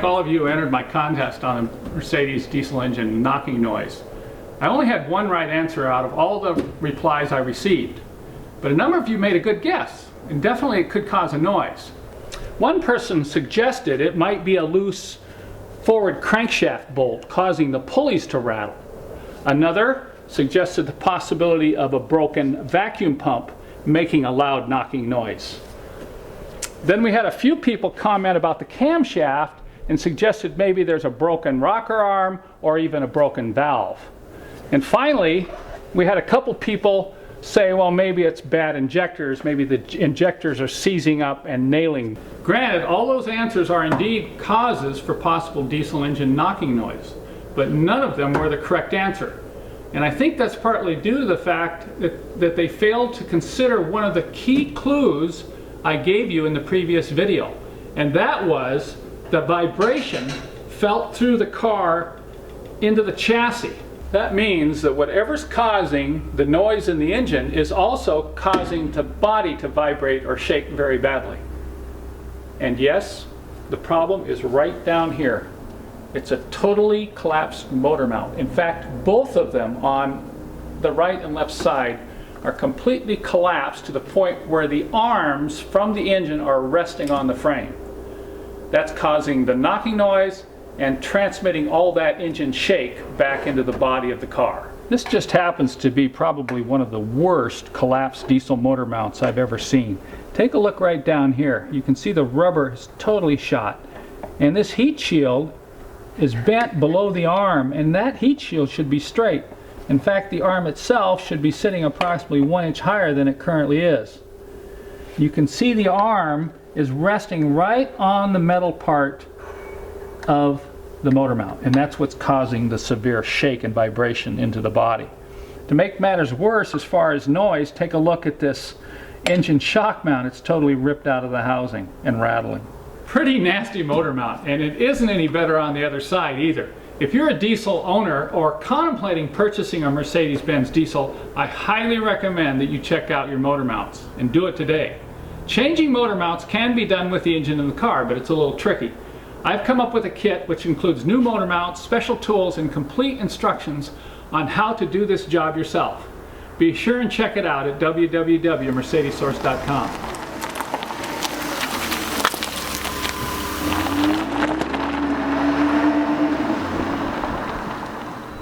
thank all of you who entered my contest on a Mercedes diesel engine knocking noise. I only had one right answer out of all the replies I received, but a number of you made a good guess, and definitely it could cause a noise. One person suggested it might be a loose forward crankshaft bolt causing the pulleys to rattle. Another suggested the possibility of a broken vacuum pump making a loud knocking noise. Then we had a few people comment about the camshaft and suggested maybe there's a broken rocker arm or even a broken valve. And finally, we had a couple people say, well, maybe it's bad injectors, maybe the injectors are seizing up and nailing. Granted, all those answers are indeed causes for possible diesel engine knocking noise, but none of them were the correct answer. And I think that's partly due to the fact that they failed to consider one of the key clues I gave you in the previous video, and that was the vibration felt through the car into the chassis. That means that whatever's causing the noise in the engine is also causing the body to vibrate or shake very badly. And yes, the problem is right down here. It's a totally collapsed motor mount. In fact, both of them on the right and left side are completely collapsed to the point where the arms from the engine are resting on the frame. That's causing the knocking noise and transmitting all that engine shake back into the body of the car. This just happens to be probably one of the worst collapsed diesel motor mounts I've ever seen. Take a look right down here. You can see the rubber is totally shot. And this heat shield is bent below the arm, and that heat shield should be straight. In fact, the arm itself should be sitting approximately 1 inch higher than it currently is. You can see the arm is resting right on the metal part of the motor mount, and that's what's causing the severe shake and vibration into the body. To make matters worse as far as noise, take a look at this engine shock mount. It's totally ripped out of the housing and rattling. Pretty nasty motor mount, and it isn't any better on the other side either. If you're a diesel owner or contemplating purchasing a Mercedes-Benz diesel, I highly recommend that you check out your motor mounts, and do it today. Changing motor mounts can be done with the engine in the car, but it's a little tricky. I've come up with a kit which includes new motor mounts, special tools, and complete instructions on how to do this job yourself. Be sure and check it out at www.mercedessource.com.